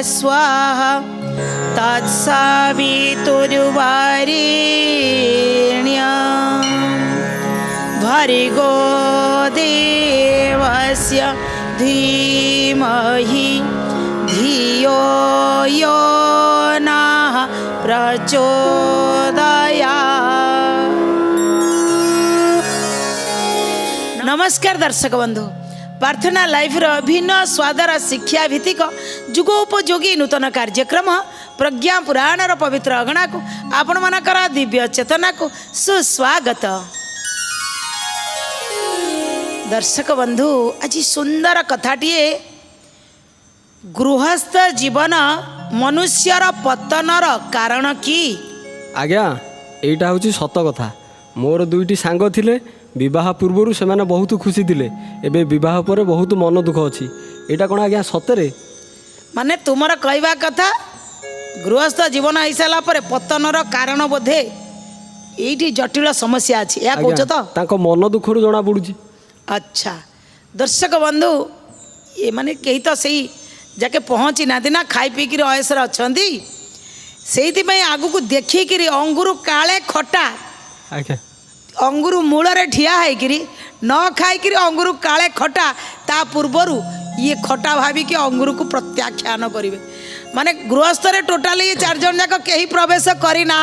स्वाहा तत्सवितुर्वरेण्यं भर्गो देवस्य धीमहि धियो यो नः प्रचोदयात्। नमस्कार दर्शक बंधु, प्रार्थना लाइफ अभिन्न स्वादर शिक्षा भित्तिक जुगोपयोगी नूतन कार्यक्रम प्रज्ञा पुराण पवित्र अगणा को आपण मानकर दिव्य चेतना को सुस्वागत। दर्शक बंधु, आज सुंदर कथाटीए गृहस्थ जीवन मनुष्यर पतनर कारण की। आज्ञा एटा हूँ सत कथा। मोर दुईटी सांग थिले, विवाह पूर्व से माने बहुत खुशी थिले, एबे विवाह पर बहुत मन दुख अच्छी। एटा कौन आज्ञा सतरे? माने तुमर कहवा कथा गृहस्थ जीवन हो सारा पर पतनर कारण बोधे यही जटिल समस्या अच्छी या कौच तो तांको मन दुखर जना पड़ुची। अच्छा दर्शक बंधु, ये माने कहीं तो सही जाके पहुँची ना ना खाई पी कि अयसर अच्छा से आगू को देखिक अंगुर काले खटा अंगुर मूल ठिया होकि न खाई अंगुर काले खटा ता पूर्वर ये खटा भाविक अंगुर को प्रत्याख्यान करेंगे। माने गृहस्थ टोटाल ये चार जन जाक कहीं प्रवेश करना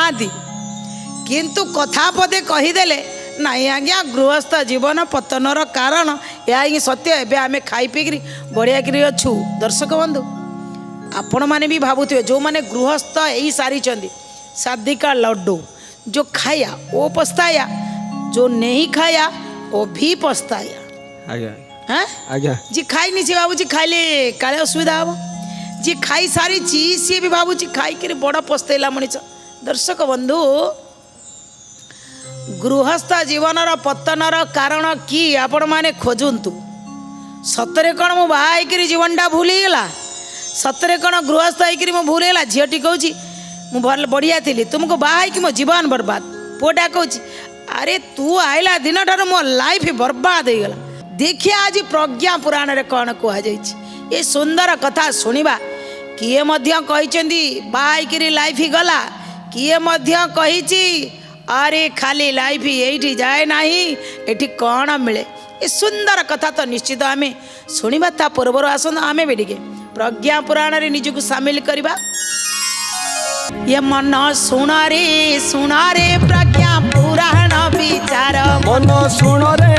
किंतु कथा पदे कहीदेले नाई आज्ञा गृहस्थ जीवन पतनर कारण या ही सत्य। एवं आम खाई पीकि बढ़िया कि अच्छु। दर्शक बंधु, आपण मैंने भी भावुवे जो मैंने गृहस्थ यही सारी शादी का लड्डू जो खाया वो पछताया, जो नहीं खाया वो भी पछताया। जी खाई नहीं बाबू जी खाइले काले असुविधा हम, जी खाई सारी सी भी भावुँ खाई बड़ पछतैला मनीष। दर्शक बंधु, गृहस्थ जीवनर पतनर कारण कि आपण माने खोजंतु। सतरे कौन मु बाहर जीवनटा भूलीगला, सतरे कौन गृहस्थ होकर मु भूलगला। झीटी कहूँ मु भल बढ़िया थी तुमको बाहर मो जीवन बर्बाद। पुआटा कहूँ अरे तू आइला दिन ठार मो लाइफ बर्बाद हो गला। देखिए आज प्रज्ञा पुराण रे कौन कहुई ये सुंदर कथा शुणा। किए बाहर लाइफ गला, किए कही अरे खाली लाइफ ये जाए ना ये कौन मिले। ये सुंदर कथा तो निश्चित आम शुणा। ता पूर्व आसत आम भी टे प्रज्ञा पुराण रे निजक सामिल करवा। ये मन सुण रे प्रज्ञा पुराण विचार, मन सुण रे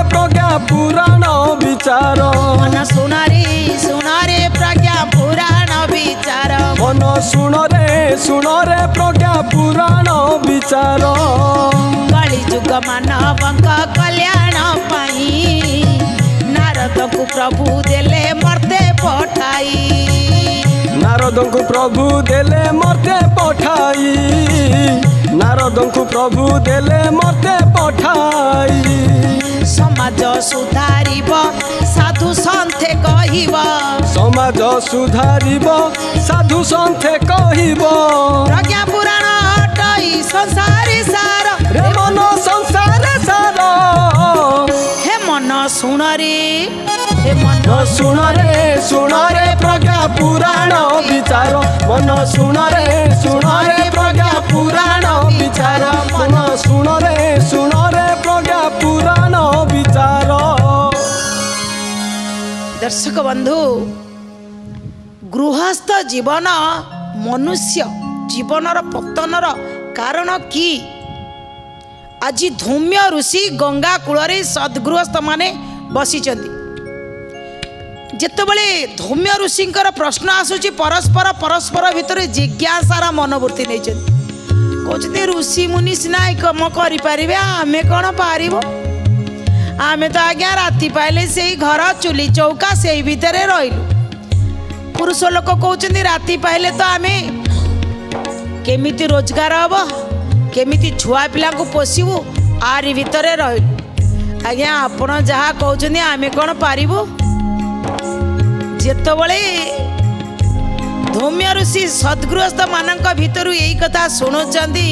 प्रज्ञा पुराण विचार, मन सुण रे प्रज्ञा पुराण विचार, मन सुण रे प्रज्ञा पुराण विचार। कली जुग मानवक कल्याण पाई नारद को प्रभु देले मर्ते पठाई, नारद को प्रभु देले मर्ते पठाई, नारद को प्रभु देले मर्ते पठाई। समाज सुधारिब साधु सन्थे कहिब, समाज सुधारिब साधु सन्थे कहिब। प्रज्ञा पुराण हटई संसारी सार, रे मन संसार सार। हे मन सुण रे, हे मन सुण रे प्रज्ञा पुराण विचार, मन सुण रे प्रज्ञा पुराण विचार, मन सुण रे प्रज्ञा पुराण विचार। दर्शक बंधु, गृहस्थ जीवन मनुष्य जीवनर पतनर कारण कि आज धौम्य ऋषि गंगा कूल सद्गृहस्थ माने बसिचंती। जेतेबेले धौम्य ऋषिंकर प्रश्न आसूची परस्पर भितर जिज्ञासार मनोवृत्ति नहीं कहते ऋषि मुनि सिना कम करें आम कौन पार आम तो आज्ञा राति पाइले से घर चुली चौका से भितर रहीलु। पुरुष लोक कहते राति पाइले तो आम केमिति रोजगार हम केमिति छुआ पिला को पोषिबू आरी भितर रहीलु। आज्ञा आपण जहाँ कहते आम कौन पारिबू। जेतबले धौम्य ऋषि सद्गृहस्थ मानक भितर यही कथा शुणुचंदी,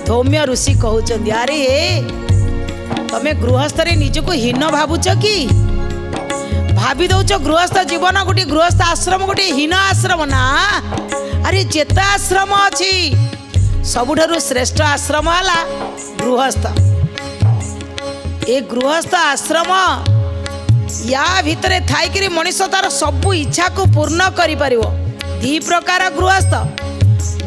धौम्य ऋषि कहउचंदी अरे हे तमे गृहस्थ रे निजको हीन भावुच कि भावी दौच गृहस्थ जीवन गोटे गृहस्थ आश्रम गोटे हीन आश्रम ना। अरे जेते आश्रम अच्छी सबुठारु श्रेष्ठ आश्रम है गृहस्थ। ए गृहस्थ आश्रम या भितर थाई मनीष तार सबू इच्छा को पूर्ण करि परिवो। दी प्रकार गृहस्थ,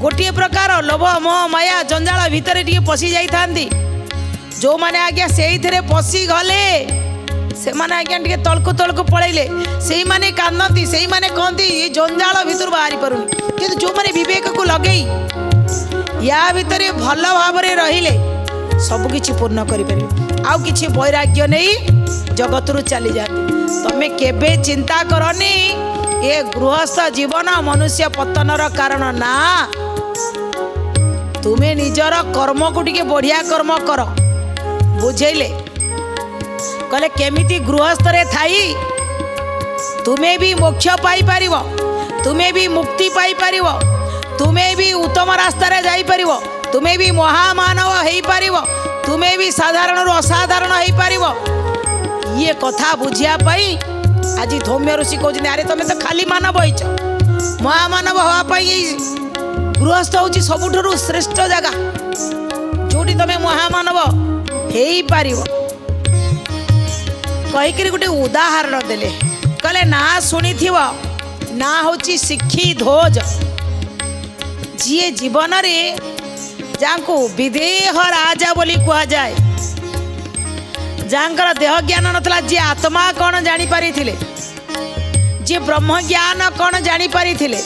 गोटे प्रकार लोभ मोह माया जंजाल भितर टिके पशि जाइथांती। जो माने आज्ञा से पशि गले से माने आज्ञा टिके तलकु पळैले सेई माने कांदती, सेई माने कहती ये जंजाल भितर बाहरी परुनी। किंतु जो माने विवेक को लगेई या भितर भल भाव रहिले सब किछि पूर्ण करि परिबे। आउ किछि वैराग्य नहीं जगतरु चली जाती। तमे केबे चिंता करनी ये गृहस्थ जीवन मनुष्य पतनर कारण ना। तुम्हें निजर कर्म को टिके बढ़िया कर्म कर बुझेले कहले केमिति गृहस्थ रे थाई तुम्हें भी मोक्ष पाई परिवो, तुम्हें भी मुक्ति पाई परिवो, तुम्हें भी उत्तम रास्ता रे जाई परिवो, तुम्हें भी महामानव हेई परिवो, तुम्हें भी साधारण रु असाधारण हेई परिवो। ये कथा बुझिया पाई आज धौम्य ऋषि कहते अरे तुम तो खाली मानव होइछ, महामानव हवा पाई गृहस्थ होची सबुठारु श्रेष्ठ जगह जोटी तुम महामानव हेई पारिवो। कहीकि गोटे उदाहरण देले कहले ना शुणी ना होची सिक्खी ध्वज जी जीवन रे जाको विदेह राजा बोली कह जाए, जाकर देह ज्ञान नथला, जी आत्मा कौन जानी पारी थिले, जी ब्रह्म ज्ञान कौन जानी पारी थिले,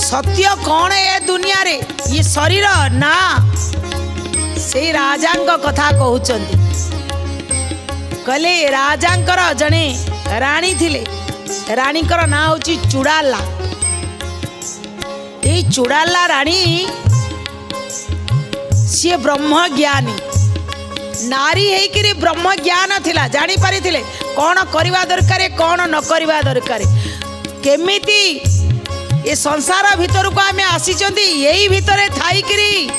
सत्य कौन ए दुनिया रे ये शरीर ना। से राजांक कथा कहउचंदी कहले राजांकर जने रानी थिले, रानीकर ना होची चुड़ाला। ए चुड़ाला रानी सी ब्रह्म ज्ञानी नारी है ब्रह्म ज्ञान थिला, जानी पारी थिले कौन करवा दरकार कौन न करवा दरकार, केमिति ये संसार भीतर को आमे आसीचंती यही भितर थाई करी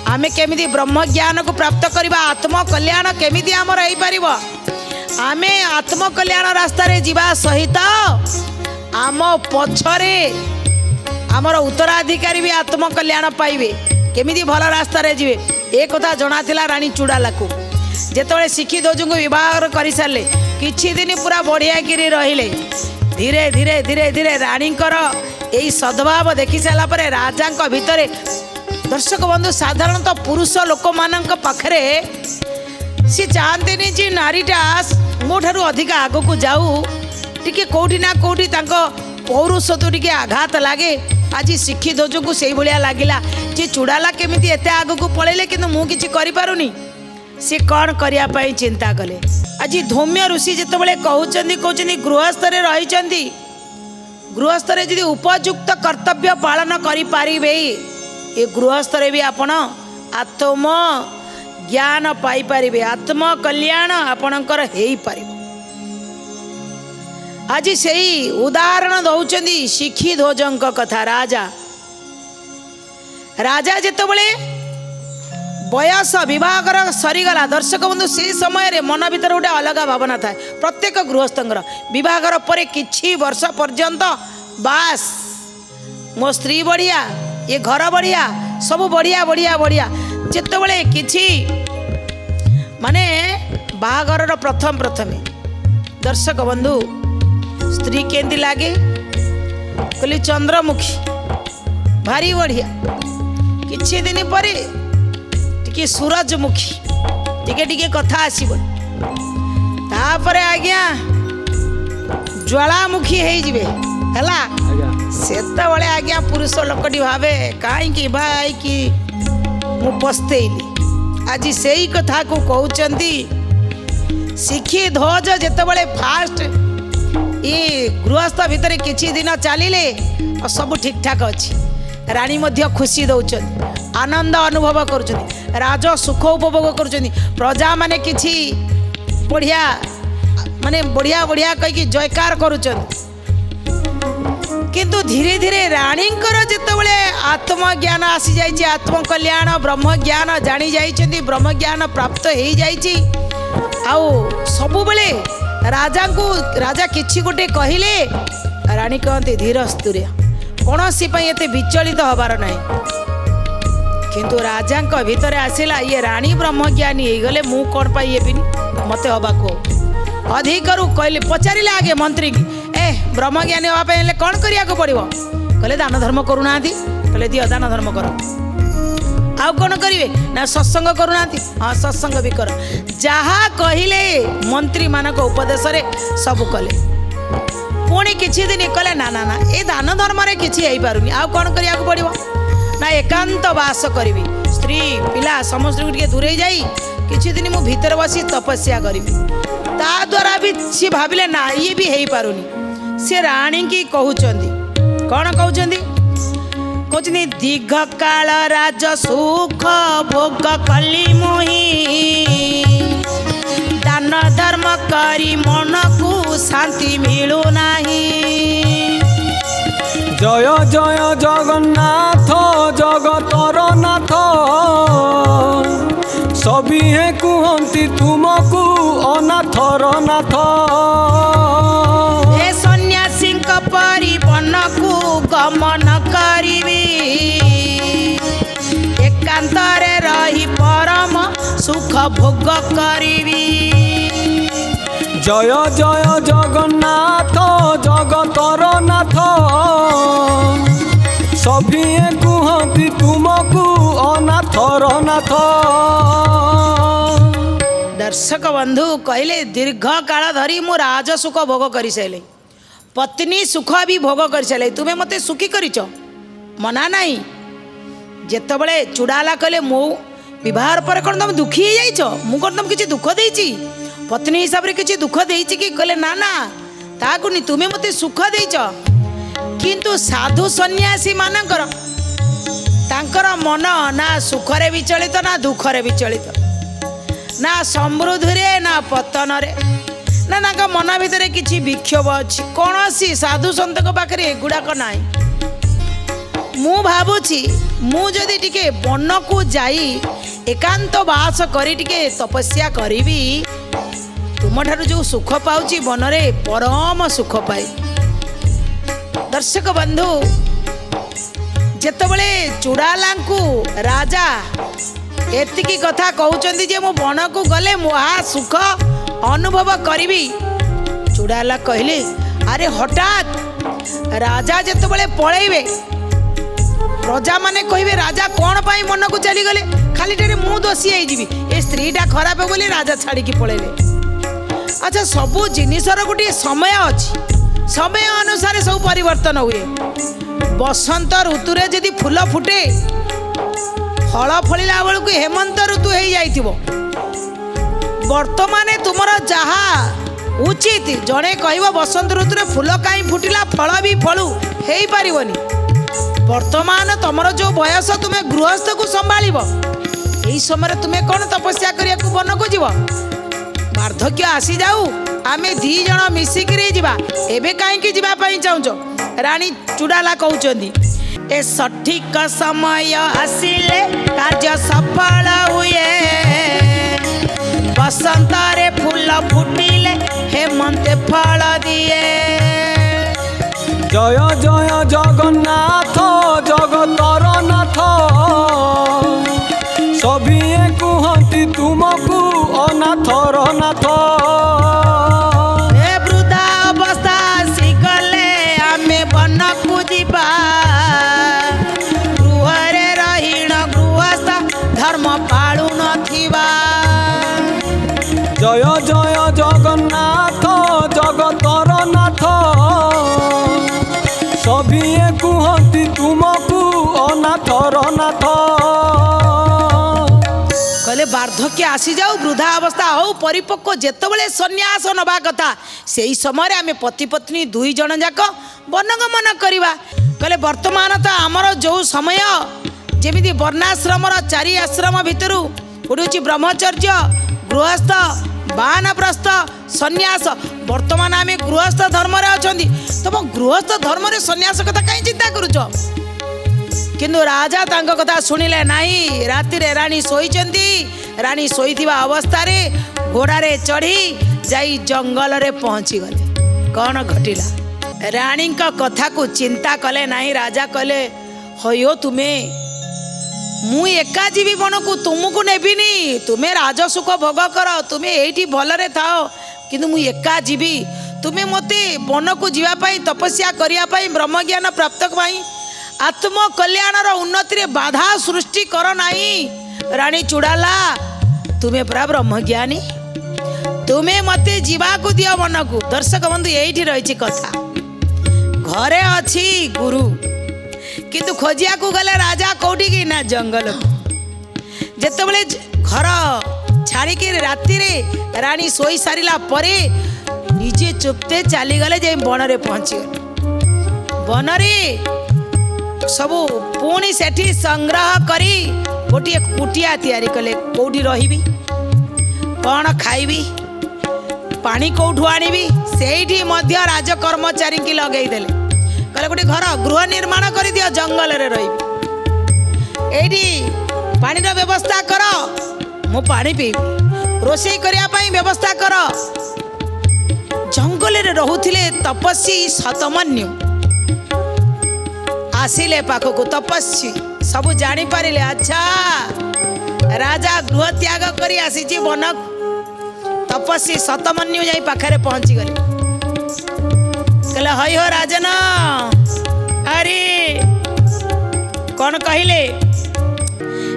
आमे केमिति ब्रह्म ज्ञान को प्राप्त करवा, आत्म कल्याण केमिति आमर होई परिबो। आमे आत्म कल्याण रास्ता रे जीवा सहित आम पछरे आमर उत्तराधिकारी भी आत्म कल्याण पाइबे, केमिति भल रास्ता रे जीवे। ए कथा जଣା थिला रानी चुड़ाला को जेतबे सिखी दोजु को विवाह करि सारले किछि दिन पूरा बढ़िया गिरी रहिले। धीरे धीरे धीरे धीरे रानीकर यही सद्भाव देखि सारा पर राजा भितर दर्शक बंधु साधारणतः पुरुष लोक मान पाखरे सी चाहते जी नारीटा मो ठारू अधिक आग को जाऊ टिके कोठी ना कोठी पौरुष तो टिके आघात लगे। आज शिक्षित दोजो को से भाया लगिला जे चुड़ाला केमिति एते आग को पळेले किंतु मु किछि करि पारुनी, से कौन करिया पई चिंता कले। आज धौम्य ऋषि जितेबाला कहते गृहस्थ रही गृहस्थ यदि उपयुक्त कर्तव्य पालन करें ये गृहस्थ भी आपण आत्म ज्ञान पाइपर, आत्म कल्याण आपणकर हो पार। आज से उदाहरण दौरान शिखी ध्वजों कथा। राजा राजा जितेबाला बयस विवाहर सरीगला दर्शक बंधु से समय मन भीतर गोटे अलग भावना था प्रत्येक गृहस्थर विवाहर पर किछि वर्ष पर्यंत बास मो स्त्री बढ़िया ये घर बढ़िया सब बढ़िया बढ़िया बढ़िया जितेबाला किछि माने बाहागर प्रथम दर्शक बंधु स्त्री केंदी लागे कहली चंद्रमुखी भारी बढ़िया किछि दिन पर टिके सूरजमुखी टिके टिके कथा आसीबो तापर आज्ञा ज्वालामुखी हे जिवे हला सेता बळे आज्ञा पुरुष लोकटी भावे काई भाई कि मु पस्तेइली। आज सेही कथा को कहउचंती शिखी ध्वज जेतेबळे फास्ट ये गृहस्थ भितर किछि दिन चलिले सब ठीक ठाक अच्छी। रानी मध्य खुशी दौरान आनंद अनुभव करुछन, राज सुख उपभोग करुछन, प्रजा माने किछि बढ़िया माने बढ़िया बढ़िया कहि जयकार करुछन। किंतु धीरे धीरे रानीकर जितेबाला आत्मज्ञान आसी जाइए, आत्म कल्याण ब्रह्म ज्ञान जानी जाइछन्ती, ब्रह्म ज्ञान प्राप्त हो जाइए। आउ सबुबले राजा किछि गोटे कहले रानी कहते धीर स्तूर्य कौन सी एते विचलित हबार नहीं किंतु राजा भितर आसला ये रानी ब्रह्मज्ञानी हो गले मु कौन पाई ये मत हवा को अधिकरू कहले पचारे आगे मंत्री की ब्रह्मज्ञानी हाँपाई कौन करिया को पड़ो कहले दान धर्म करूना कहले दियो दान धर्म कर आउ कौन करेंगे ना सत्संग करूना हाँ सत्संग भी कर जहाँ कहले मंत्री मानक उपदेश सब कले पुणी किछि दिन कले ना ना ना ये दान धर्म रे किछि हो पारुनी आउ कौन करिया को पड़ो ना एकांत वास करी स्त्री पिला समस्त टे दूरे जाई किछि दिन मु भीतर बसी तपस्या करी ता द्वारा भी सी भाविले ना ये भी हो पारुनी से रानी की कहउचंदी कौन कहउचंदी कहउचंदी दीर्घ काल राज सुख भोग कली मोही दान धर्म करी मन को शांति मिलू नाही जय जय जगन्नाथ जगतर नाथ सबिहे कुहंती तुमको अनाथर नाथ ए सन्यासी परिवन को गमन करी एकांतरे रही परम सुख भोग करी जय जय जगन्नाथ जगतर नाथ सबिहे कुहंती तुमको अनाथर नाथ। दर्शक बंधु कहले दीर्घ काल धरी मु राज सुख भोग कर सारे पत्नी सुख भी भोग कर सारे तुम्हें मते सुखी करिच मना नहीं जेतबले चुड़ाला कहले मो विवाह पर कौन तुम दुखी हो जाइछ मु कौन तुम किसी दुख देइछि पत्नी हिसाब रे किसी दुख देइछि कि कहले ना ना ताकु नि तुम्हें मते सुख देइछ किंतु साधु सन्यासी मानकर तांकर मन ना सुखरे विचलित ना दुखरे विचलित ना समृद्धि रे ना पतन रे ना ना मन भितर किसी विक्षोभ अच्छी कौन सी साधु सन्त पाखे एगुड़ाक ना मु भावुची मु जदि टिके वन को जाई एकांत वास करी टिके तपस्या करी तुम ठारू जो सुख पाउची वन रे परम सुख पाई। दर्शक बंधु जेतबले चुड़ाला राजा एतिकी कथा कहउचंदी जे मो वन को गले महा सुख अनुभव करी चुड़ाला कहले अरे हठात राजा जेतबले पळेबे प्रजा माने कहबे राजा कौन पाई मन को चली गले खाली टेरे मु दोषी आई जीवी ए स्त्रीटा खराब है बोली राजा छाड़ी की पळेले। अच्छा सबु जिनिसर गोटे समय अछि समय अनुसार सब परिवर्तन हुए बसंत ऋतु रे जदि फूल फुटे फल फलिला बेलू हेमंत ऋतु हो जाइथिबो वर्तमान तुमर जहा उचित जड़े कह बसंत ऋतु रे फूल कहीं फुटिला फल भी फलू हो पारनी वर्तमान तुमर जो बयस तुम्हें गृहस्थ को संभाल यही समय तुम्हें कौन तपस्या करिया को वन को जीव वार्धक्य आसी जाऊ आमे दी जण मिसिकी जीवा एबे कहीं जावाई चाहूच रानी चुड़ाला कहउचंदी ए सठिक समय आसिले कार्य सफल हुए बसंत रे फूल फुटिले हेमंत फल दिए जय जय जगन्नाथ जगतर नाथ सबिए कुहंती तुमको अनाथर नाथ ए वृद्धा अवस्था सिगले आमे वन को जीवा गृहरे रहीण गृहस्थ धर्म पालू नथिबा जय जय जगन्नाथ जगतर नाथ सबिए कुहंती तुमको अनाथर नाथ कहले वार्धक्य आसी जाऊ वृद्धा अवस्था हो परिपक्व जेतबले सन्यास नबा कथा सेही समय आमे पति पत्नी दुई जन जाक वनगमन करवा कहले वर्तमान तो आमर जो समय जेमिति वर्णाश्रम चारि आश्रम भितर गोटे ब्रह्मचर्य गृहस्थ बानप्रस्थ सन्यास वर्तमान आमे गृहस्थ धर्म रे अछंदी तुम गृहस्थ धर्म रे सन्यास कथा कहीं चिंता करूच किंतु राजा तांको कथा सुनिले नाही राति रे रानी सोईचंदी रानी सोईथिबा अवस्था रे घोड़ा रे चढ़ी जाई जंगल रे पहुँची गले। कौन घटिला रानी का कथा को चिंता कले नहीं। राजा कले हयो तुम्हें मु एका जीवी बन को तुमको नेबिनी, तुम्हें राजसुख भोग कर, तुम्हें एठी भलरे थाओ, किंतु मु एका जीवी। तुम्हें मते वन को जीवाई तपस्या करने ब्रह्म ज्ञान प्राप्त आत्म कल्याणर उन्नति रे बाधा सृष्टि कर नाही। रानी चुड़ाला तुम्हें पूरा ब्रह्मज्ञानी, तुम्हें मते जीवा को दियो मन को। दर्शक बंधु यही रही कथा। घरे अच्छी गुरु किंतु खोजिया को गले राजा कौटी की ना जंगल जेते बले घर छाड़ी के राति रे रानी सोई सारिला परे निजे चुपते चली गले जे वन रे पहुंची गले। वन रे सबू पुणी सेठी संग्रह करी गोटे कुटिया तैयारी कले। कौटी रहिबी, कौन खाइबी, पानी कौठू आनिबी, सेठी मध्य राजकर्मचारी की लगेई देले। कहले गोटे घर गृह निर्माण कर दियो, जंगल रे रही। एठी पानी रो व्यवस्था कर, मु पानी पीबी, रोषेई करिया पई व्यवस्था कर। जंगल रे रहुथिले तपस्वी शतमन्यु आसिले पाखको। तपस्वी सब जानी पारिले, अच्छा राजा गृह त्याग करी आसीची वन। तपस्वी शतमन्यु जाई पाखरे पहुंची गले। कहले हई हो राजन, अरे कौन कहले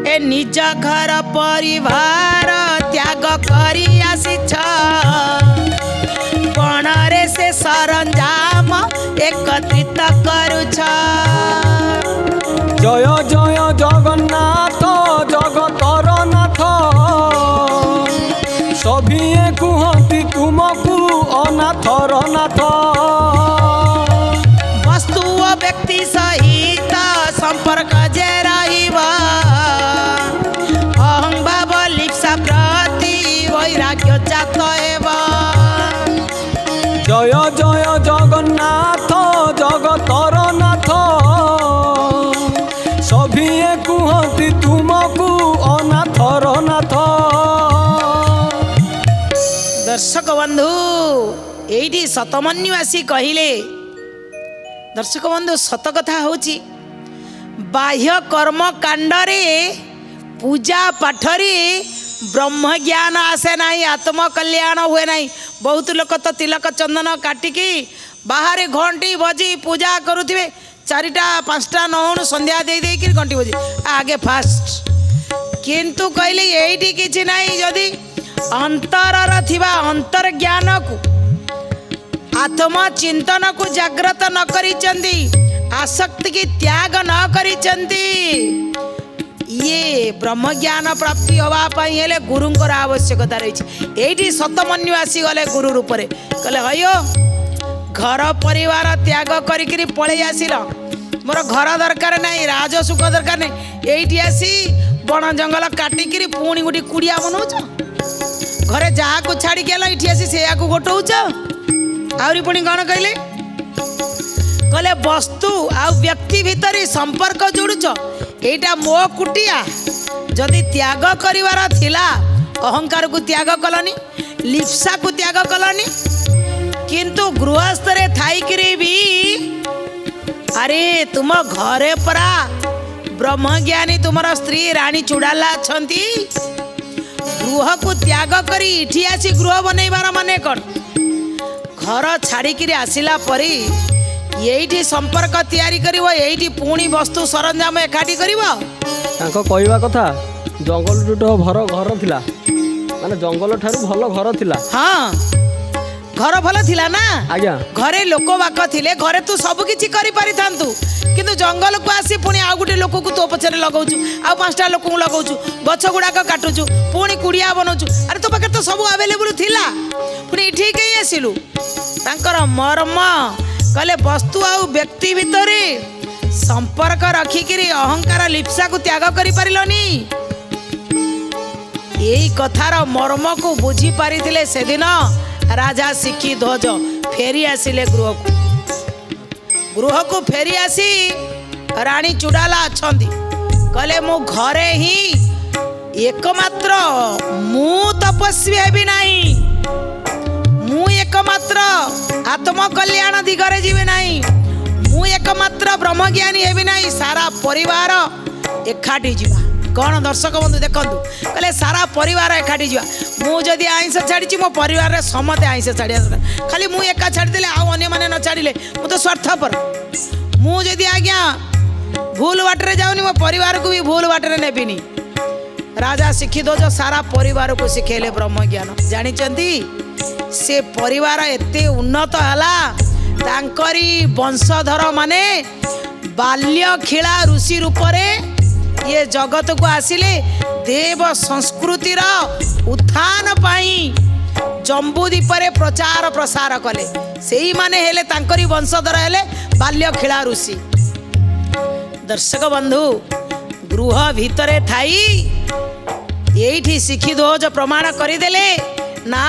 ए निज घर परिवार त्याग करी आसीछ, बणरे से सरंजाम एकत्रित करुछ। जय जय जगन्नाथ जगतर नाथ, सभिए कुहती तुमको अनाथर नाथ। वस्तु व्यक्ति सहित संपर्क जे रहिबा, अहं भाव लिप्सा प्रति वैराग्य जात हेबा। जय जय जगन्नाथ जगतर नाथ, सभिए कुहती तुमको अनाथर नाथ। दर्शक बंधु एठी शतमन्यु आसी कहिले। दर्शक बंधु सत कथा होची बाह्य कर्म कांडरे पूजा पाठरे ब्रह्म ज्ञान आसे नाही, आत्म कल्याण हुए नाही। बहुत लोक तो तिलक चंदन काटिकी बाहर घंटी बजी पूजा करुथिबे, 4टा 5टा नौन संध्या दे देकी घंटी बजी आगे फास्ट। किंतु कहले एठी किछि नाही, जदि अंतरर थिबा अंतर ज्ञान को आत्म चिंतन को जागृत न करिचंदी, आसक्ति की त्याग न करिचंदी, ये ब्रह्म ज्ञान प्राप्ति हवा पई हेले गुरुंकर आवश्यकता रही। एठी शतमन्यु आसी गले गुरु रूप रे। कहले हयो घर परिवार त्याग करिकरी पळे आसिल, मोर घर दरकार नाही, राजसुख दरकार नाही, एठी आसी बण जंगल काटिकरी पुणी गोटे कुड़िया बनौछ। घरे जहा को छाड़ी गेल इठी आसी से को गोटौछ। आउरी पुणी कौन कहले, कहले वस्तु आ व्यक्ति भितर संपर्क जोड़ुछ, एटा मो कुटिया। जदि त्याग करिवार थिला अहंकार को त्याग कलनी, लिप्सा को त्याग कलनी, किंतु गृहस्थ रे थाइकरी भी अरे तुम घरे परा ब्रह्मज्ञानी तुमर स्त्री रानी चुड़ाला छंती, गृह को त्याग करी इठी आसी गृह बनैबार माने कौन? घर छाड़िकी आसिला परी यही संपर्क तैयारी करिवो, यही पुणी वस्तु सरंजाम एकाठी करिवो। तांको कहवा कथा जंगल टूट भर घर थिला, माने जंगल ठारू भल घर थिला। हाँ घर भल थिला ना आज्ञा, घरे लोक बाक थिले, घरे तू सब किछि करि पारि थांतु, किंतु जंगल को आसी पुणी आ गुटे लोक को तो पछरे लगाउछु, आ 5टा लोक को लगाउछु, गछ गुडाक काटुछु, पुणी कुड़िया बनौछु। अरे तो पाखे तो सब अवेलेबल थिला, पुणी ठीक ही आसिलु। तांकर मर्म कहले वस्तु आ व्यक्ति भितरे संपर्क रखिकी अहंकार लिप्सा को त्याग करि पारिलनी। यही कथार मर्म को बुझी पारिथिले से दिन राजा सिक्की ध्वज फेरी आसिले गृह को फेरी आसी रानी चुड़ाला अछंती, कहले मु घरे ही एकमात्र मु तपस्वी हेबी नाही, एकमात्र आत्मकल्याण दिगरे जीवे नहीं, मु एकमात्र ब्रह्मज्ञानी हेबी नहीं, सारा परिवार एकाठी जीवा। कौन दर्शक बंधु देखंतु कहले सारा परिवार एकाठी जीवा। मु जदि आइंस छाड़ी मो परिवार रे समते आइंस छाड़िया दरकार। खाली मु एका छाड़ी देले आ अन्य माने न छाड़िले मु तो स्वार्थपर। मु जदि आज्ञा भूल बाटरे जाऊनी मो परिवार को भी भूल बाटरे नेबिनी। राजा शिखिध्वज सारा परिवार को शिखेले ब्रह्म ज्ञान। जानिचंती से परिवार एते उन्नत हला, तांकरी वंशधर माने बाल्य खिला ऋषि रूप रे ये जगत को आसिले देव संस्कृतिर उत्थान पाई जम्बूद्वीप रे प्रचार प्रसार कले। सेही माने हेले तांकरी वंशधर हेले बाल्य खिला ऋषि। दर्शक बंधु गृह भितरे थाई एठी शिखिध्वज प्रमाण करिदेले ना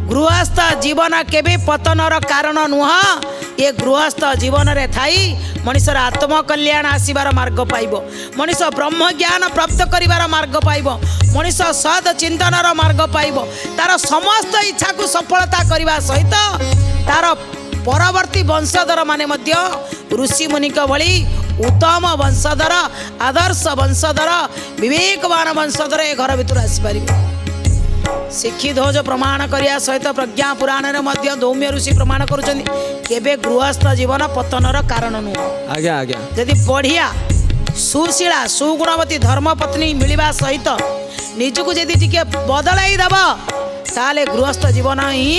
गृहस्थ जीवन केबे पतनर कारण नुह। ये गृहस्थ जीवन रे थाई मनुष्यर आत्मकल्याण आसीबार मार्ग पाइब, मनुष्य ब्रह्म ज्ञान प्राप्त करिबार मार्ग पाइब, मनुष्य सद चिंतनर मार्ग पाइब। तार समस्त इच्छा को सफलता करने सहित तार परवर्ती वंशधर माने मध्य ऋषि मुनि भली उत्तम वंशधर, आदर्श वंशधर, विवेकवान वंशधर ए घर भितर आसीपार। शिखिध्वज प्रमाण करिया सहित प्रज्ञा पुराण रे मध्य धौम्य ऋषि प्रमाण करुछन्ति केबे गृहस्थ जीवन पतनर कारण नुह। आज्ञा आज्ञा यदि बढ़िया सुशीला सुगुणवती धर्मपत्नी मिलवा सहित निजको यदि टिके बदलाई दब ताले गृहस्थ जीवन ही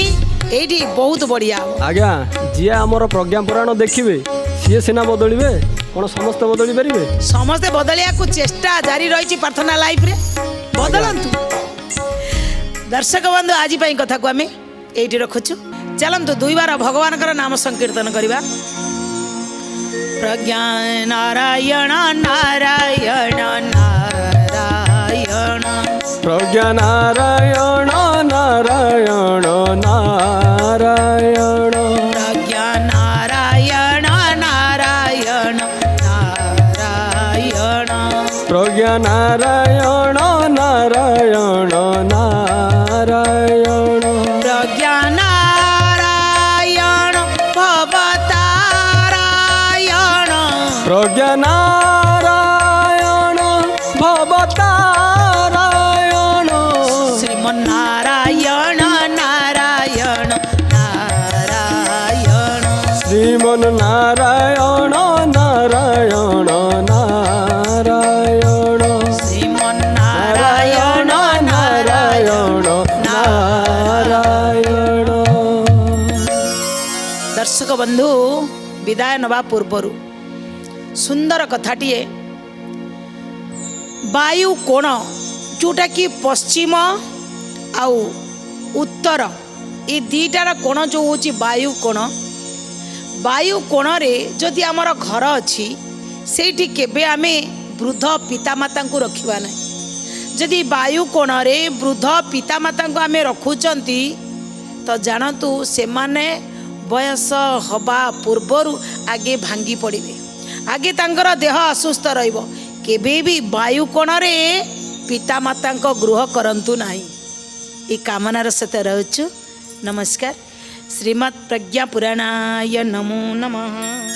एठी बहुत बढ़िया। आज्ञा जी आमर प्रज्ञा पुराण देखिए सी सीना बदलिबे कौन समस्त बदली पारे? समस्ते बदलिया को चेष्टा जारी रही प्रार्थना लाइफ रे बदलंतु। दर्शक बंधु आज कथा को आम ये रखुचु। चलतु दुई बार भगवान नाम संकीर्तन करवा। प्रज्ञा नारायण नारायण नारायण, प्रज्ञा नारायण नारायण नारायण, प्रज्ञा नारायण नारायण नारायण, प्रज्ञा नारायण नारायण नारायण, प्रज्ञा नारायण भवतारायण, प्रज्ञा नारायण भवतारायण, श्रीमन्नारायण नारायण नारायण, श्रीमन्नारायण नारायण नारायण, श्रीमन्नारायण नारायण नारायण। दर्शक बंधु विदाय नवा पूर्वर सुंदर कथाटीए वायु कोण जोटा कि पश्चिम आउ उत्तर ये दीटार कोण जो होची वायु कोण। वायु कोण रे जदि आमर घर अच्छी सेठी केबे आमे वृद्ध पितामाता को रखिबा नै। जदि वायु कोण रे वृद्ध पितामाता को आमे रखुचंती तो जानतु से माने बयस हवा पूर्वर आगे भांगी पड़े, आगे तांकर देह असुस्थ रहिबो। केबे भी वायु कोण रे पितामाता गृह करंतु नाही। ई कामनार सहित रहूछु। नमस्कार। श्रीमद् प्रज्ञा पुराणाय नमो नमः।